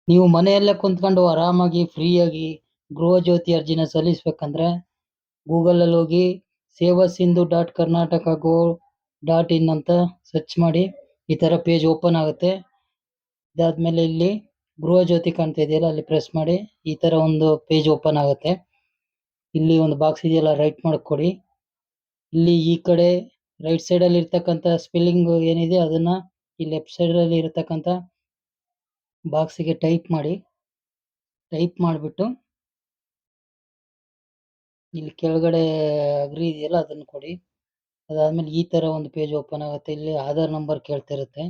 ನೀವು ಮನೆಯಲ್ಲೇ ಕುಂತ್ಕೊಂಡು ಆರಾಮಾಗಿ ಫ್ರೀಯಾಗಿ ಗೃಹ ಜ್ಯೋತಿ ಅರ್ಜಿನ ಸಲ್ಲಿಸಬೇಕಂದ್ರೆ ಗೂಗಲಲ್ಲಿ ಹೋಗಿ ಸೇವಾಸಿಂಧು.ಕರ್ನಾಟಕ.ಗೋ.ಇನ್ ಅಂತ ಸರ್ಚ್ ಮಾಡಿ ಈ ತರ ಪೇಜ್ ಓಪನ್ ಆಗುತ್ತೆ. ಇದಾದ್ಮೇಲೆ ಇಲ್ಲಿ ಗೃಹ ಜ್ಯೋತಿ ಕಾಣ್ತಾ ಇದೆಯಲ್ಲ ಅಲ್ಲಿ ಪ್ರೆಸ್ ಮಾಡಿ ಈ ತರ ಒಂದು ಪೇಜ್ ಓಪನ್ ಆಗುತ್ತೆ. ಇಲ್ಲಿ ಒಂದು ಬಾಕ್ಸ್ ಇದೆಯಲ್ಲ ರೈಟ್ ಮಾಡಕ್ ಕೊಡಿ. ಇಲ್ಲಿ ಈ ಕಡೆ ರೈಟ್ ಸೈಡ್ ಅಲ್ಲಿ ಇರ್ತಕ್ಕಂಥ ಸ್ಪೆಲ್ಲಿಂಗ್ ಏನಿದೆ ಅದನ್ನ ಈ ಲೆಫ್ಟ್ ಸೈಡ್ ಅಲ್ಲಿ ಇರತಕ್ಕಂಥ ಬಾಕ್ಸಿಗೆ ಟೈಪ್ ಮಾಡಿ. ಟೈಪ್ ಮಾಡಿಬಿಟ್ಟು ಇಲ್ಲಿ ಕೆಳಗಡೆ ಅಗ್ರಿ ಇದೆಯಲ್ಲ ಅದನ್ನು ಕೊಡಿ. ಅದಾದ್ಮೇಲೆ ಈ ತರ ಒಂದು ಪೇಜ್ ಓಪನ್ ಆಗುತ್ತೆ. ಇಲ್ಲಿ ಆಧಾರ್ ನಂಬರ್ ಕೇಳ್ತಾ ಇರುತ್ತೆ.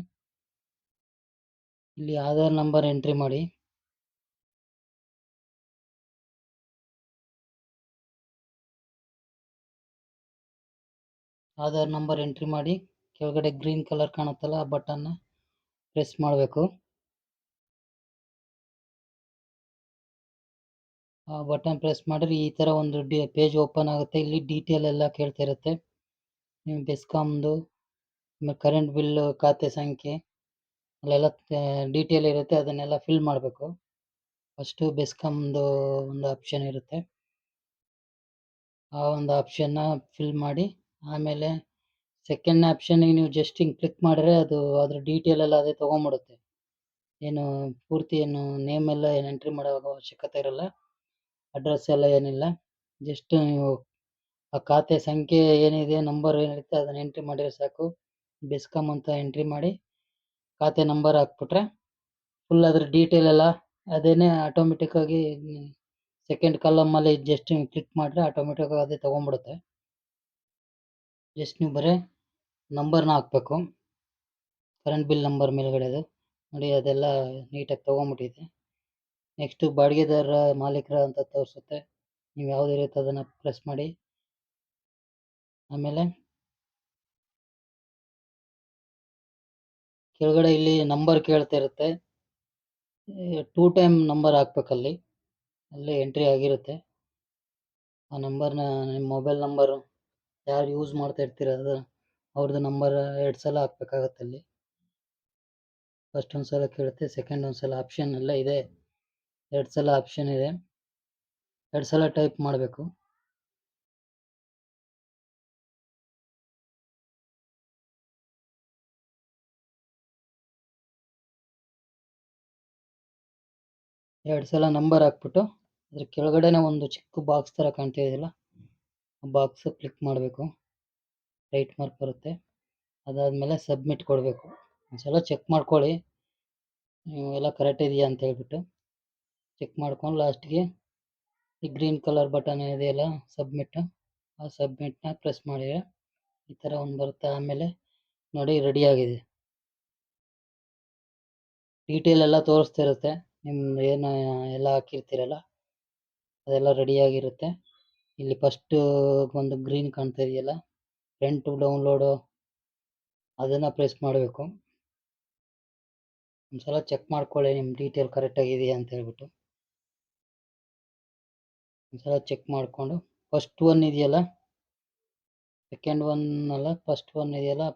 ಇಲ್ಲಿ ಆಧಾರ್ ನಂಬರ್ ಎಂಟ್ರಿ ಮಾಡಿ. ಆಧಾರ್ ನಂಬರ್ ಎಂಟ್ರಿ ಮಾಡಿ ಕೆಳಗಡೆ ಗ್ರೀನ್ ಕಲರ್ ಕಾಣುತ್ತಲ್ಲ ಆ ಬಟನ್ ಪ್ರೆಸ್ ಮಾಡಬೇಕು. ಆ ಬಟನ್ ಪ್ರೆಸ್ ಮಾಡಿದ್ರೆ ಈ ತರ ಒಂದು ಪೇಜ್ ಓಪನ್ ಆಗುತ್ತೆ. ಇಲ್ಲಿ ಡೀಟೇಲ್ ಎಲ್ಲ ಕೇಳ್ತಾ ಇರುತ್ತೆ. ನೀವು ಬೆಸ್ಕಾಮ್ದು ಕರೆಂಟ್ ಬಿಲ್ ಖಾತೆ ಸಂಖ್ಯೆ ಅಲ್ಲೆಲ್ಲ ಡೀಟೇಲ್ ಇರುತ್ತೆ. ಅದನ್ನೆಲ್ಲ ಫಿಲ್ ಮಾಡಬೇಕು. ಫಸ್ಟ್ ಬೆಸ್ಕಾಮ್ದು ಒಂದು ಆಪ್ಷನ್ ಇರುತ್ತೆ. ಆ ಒಂದು ಆಪ್ಷನ್ನ ಫಿಲ್ ಮಾಡಿ ಆಮೇಲೆ ಸೆಕೆಂಡ್ ಆಪ್ಷನ್ ನೀವು ಜಸ್ಟ್ ಹಿಂಗೆ ಕ್ಲಿಕ್ ಮಾಡಿದ್ರೆ ಅದು ಅದ್ರ ಡೀಟೇಲ್ ಎಲ್ಲ ಅದೇ ತೊಗೊಂಬಿಡುತ್ತೆ. ಏನು ಪೂರ್ತಿ ಏನು ನೇಮ್ ಎಲ್ಲ ಏನು ಎಂಟ್ರಿ ಮಾಡೋ ಅವಶ್ಯಕತೆ ಇರಲ್ಲ. ಅಡ್ರೆಸ್ ಎಲ್ಲ ಏನಿಲ್ಲ. ಜಸ್ಟ್ ನೀವು ಆ ಖಾತೆ ಸಂಖ್ಯೆ ಏನಿದೆ ನಂಬರ್ ಏನಿರುತ್ತೆ ಅದನ್ನ ಎಂಟ್ರಿ ಮಾಡಿದ್ರೆ ಸಾಕು. ಬೆಸ್ಕಾಮ್ ಅಂತ ಎಂಟ್ರಿ ಮಾಡಿ ಖಾತೆ ನಂಬರ್ ಹಾಕ್ಬಿಟ್ರೆ ಫುಲ್ ಅದ್ರ ಡೀಟೇಲ್ ಎಲ್ಲ ಅದೇನೆ ಆಟೋಮೆಟಿಕ್ ಆಗಿ ಸೆಕೆಂಡ್ ಕಾಲಮ್ ಅಲ್ಲಿ ಜಸ್ಟ್ ಕ್ಲಿಕ್ ಮಾಡಿದ್ರೆ ಆಟೋಮೆಟಿಕ್ ಆಗಿ ಅದೇ ತೊಗೊಂಬಿಡುತ್ತೆ. ಜಸ್ಟ್ ನೀವು ಬರೀ ನಂಬರ್ನ ಹಾಕಬೇಕು. ಕರೆಂಟ್ ಬಿಲ್ ನಂಬರ್ ಮೇಲ್ಗಡೆದು ನೋಡಿ ಅದೆಲ್ಲ ನೀಟಾಗಿ ತೊಗೊಂಬಿಟ್ಟಿದೆ. ನೆಕ್ಸ್ಟ್ ಬಾಡಿಗೆದಾರರ ಮಾಲೀಕರ ಅಂತ ತೋರಿಸುತ್ತೆ. ನೀವು ಯಾವುದೇ ರೀತಿ ಅದನ್ನು ಪ್ರೆಸ್ ಮಾಡಿ. ಆಮೇಲೆ ಕೆಳಗಡೆ ಇಲ್ಲಿ ನಂಬರ್ ಕೇಳ್ತಾ ಇರುತ್ತೆ. 2 ಟೈಮ್ ನಂಬರ್ ಹಾಕ್ಬೇಕಲ್ಲಿ. ಅಲ್ಲೇ ಎಂಟ್ರಿ ಆಗಿರುತ್ತೆ. ಆ ನಂಬರ್ನ ನಿಮ್ಮ ಮೊಬೈಲ್ ನಂಬರು ಯಾರು ಯೂಸ್ ಮಾಡ್ತಾ ಇರ್ತೀರ ಅದು ಅವ್ರದ್ದು ನಂಬರ್ 2 ಸಲ ಹಾಕ್ಬೇಕಾಗತ್ತೆ ಅಲ್ಲಿ. ಫಸ್ಟ್ ಒಂದು ಸಲ ಕೇಳುತ್ತೆ, ಸೆಕೆಂಡ್ ಒಂದು ಸಲ ಆಪ್ಷನ್ ಎಲ್ಲ ಇದೆ. 2 ಸಲ ಆಪ್ಷನ್ ಇದೆ. 2 ಸಲ ಟೈಪ್ ಮಾಡಬೇಕು. ಎರಡು ಸಲ ನಂಬರ್ ಹಾಕ್ಬಿಟ್ಟು ಅದ್ರ ಕೆಳಗಡೆನೆ ಒಂದು ಚಿಕ್ಕ ಬಾಕ್ಸ್ ಥರ ಕಾಣ್ತಾ ಇದೆಯಲ್ಲ ಆ ಬಾಕ್ಸ್ ಕ್ಲಿಕ್ ಮಾಡಬೇಕು. ರೈಟ್ ಮಾರ್ಕ್ ಬರುತ್ತೆ. ಅದಾದಮೇಲೆ ಸಬ್ಮಿಟ್ ಕೊಡಬೇಕು. ಒಂದ್ಸಲ ಚೆಕ್ ಮಾಡ್ಕೊಳ್ಳಿ ನೀವು ಎಲ್ಲ ಕರೆಕ್ಟ್ ಇದೆಯಾ ಅಂತ ಹೇಳ್ಬಿಟ್ಟು. ಚೆಕ್ ಮಾಡ್ಕೊಂಡು ಲಾಸ್ಟ್ಗೆ ಈ ಗ್ರೀನ್ ಕಲರ್ ಬಟನ್ ಇದೆಯಲ್ಲ ಸಬ್ಮಿಟ್, ಆ ಸಬ್ಮಿಟ್ನ ಪ್ರೆಸ್ ಮಾಡಿದರೆ ಈ ಥರ ಒಂದು ಬರುತ್ತೆ. ಆಮೇಲೆ ನೋಡಿ ರೆಡಿ ಆಗಿದೆ. ಡೀಟೇಲ್ ಎಲ್ಲ ತೋರಿಸ್ತಾ ಇರುತ್ತೆ. ನಿಮ್ದು ಏನು ಎಲ್ಲ ಹಾಕಿರ್ತೀರಲ್ಲ ಅದೆಲ್ಲ ರೆಡಿಯಾಗಿರುತ್ತೆ. ಇಲ್ಲಿ ಫಸ್ಟ್ ಒಂದು ಗ್ರೀನ್ ಕಾಣ್ತಾ ಇದೆಯಲ್ಲ ಪ್ರಿಂಟ್ ಡೌನ್ಲೋಡು ಅದನ್ನು ಪ್ರೆಸ್ ಮಾಡಬೇಕು. ಒಂದ್ಸಲ ಚೆಕ್ ಮಾಡ್ಕೊಳ್ಳಿ ನಿಮ್ಮ ಡೀಟೇಲ್ ಕರೆಕ್ಟಾಗಿದೆಯಾ ಅಂತ ಹೇಳ್ಬಿಟ್ಟು. ಒಂದ್ಸಲ ಚೆಕ್ ಮಾಡಿಕೊಂಡು ಫಸ್ಟ್ ಒನ್ ಇದೆಯಲ್ಲ ಸೆಕೆಂಡ್ ಒನ್ ಅಲ್ಲ ಫಸ್ಟ್ ಒನ್ ಇದೆಯಲ್ಲ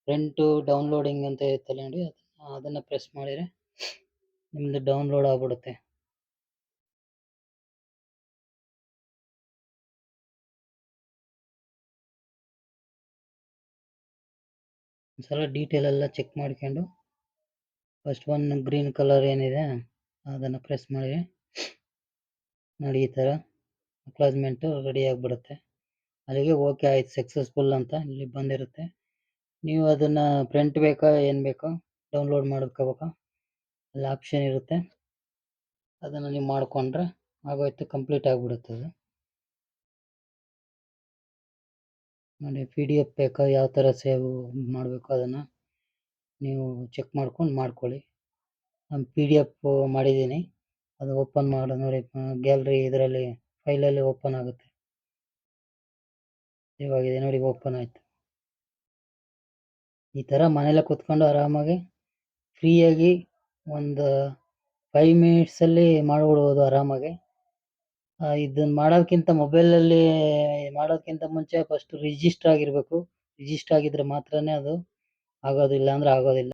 ಪ್ರಿಂಟು ಡೌನ್ಲೋಡಿಂಗ್ ಅಂತ ಇರುತ್ತಲ್ಲ ನೋಡಿ ಅದನ್ನು ಪ್ರೆಸ್ ಮಾಡಿದರೆ ನಿಮ್ಮದು ಡೌನ್ಲೋಡ್ ಆಗ್ಬಿಡುತ್ತೆ. ಒಂದ್ಸಲ ಡೀಟೇಲ್ ಎಲ್ಲ ಚೆಕ್ ಮಾಡ್ಕೊಂಡು ಫಸ್ಟ್ ಒನ್ ಗ್ರೀನ್ ಕಲರ್ ಏನಿದೆ ಅದನ್ನು ಪ್ರೆಸ್ ಮಾಡಿ ನೋಡಿ ಈ ಥರ ಅಕ್ನಾಲಜ್ಮೆಂಟು ರೆಡಿ ಆಗಿಬಿಡುತ್ತೆ. ಅಲ್ಲಿಗೆ ಓಕೆ ಆಯ್ತು ಸಕ್ಸಸ್ಫುಲ್ ಅಂತ ಇಲ್ಲಿ ಬಂದಿರುತ್ತೆ. ನೀವು ಅದನ್ನು ಪ್ರಿಂಟ್ ಬೇಕಾ ಏನು ಬೇಕೋ ಡೌನ್ಲೋಡ್ ಮಾಡ್ಕೋಬೇಕಾ ಅಲ್ಲಿ ಆಪ್ಷನ್ ಇರುತ್ತೆ. ಅದನ್ನು ನೀವು ಮಾಡಿಕೊಂಡ್ರೆ ಆಗೋಯ್ತು, ಕಂಪ್ಲೀಟ್ ಆಗಿಬಿಡುತ್ತೆ ಅದು. ನೋಡಿ PDF ಬೇಕಾ ಯಾವ ಥರ ಸೇವ್ ಮಾಡಬೇಕು ಅದನ್ನು ನೀವು ಚೆಕ್ ಮಾಡ್ಕೊಂಡು ಮಾಡ್ಕೊಳ್ಳಿ. ನಾನು PDF ಮಾಡಿದ್ದೀನಿ, ಅದು ಓಪನ್ ಮಾಡಿ ನೋಡಿ ಗ್ಯಾಲರಿ ಇದರಲ್ಲಿ ಫೈಲಲ್ಲಿ ಓಪನ್ ಆಗುತ್ತೆ. ಇವಾಗಿದೆ ನೋಡಿ ಓಪನ್ ಆಯಿತು. ಈ ಥರ ಮನೇಲೆ ಕೂತ್ಕೊಂಡು ಆರಾಮಾಗಿ ಫ್ರೀಯಾಗಿ ಒಂದು 5 ಮಿನಿಟ್ಸಲ್ಲಿ ಮಾಡಿಬಿಡ್ಬೋದು ಆರಾಮಾಗಿ. ಇದನ್ನು ಮಾಡೋದಕ್ಕಿಂತ ಮೊಬೈಲಲ್ಲಿ ಮಾಡೋದಕ್ಕಿಂತ ಮುಂಚೆ ಫಸ್ಟ್ ರಿಜಿಸ್ಟರ್ ಆಗಿರಬೇಕು. ರಿಜಿಸ್ಟರ್ ಆಗಿದ್ದರೆ ಮಾತ್ರನೇ ಅದು ಆಗೋದಿಲ್ಲ ಅಂದರೆ ಆಗೋದಿಲ್ಲ.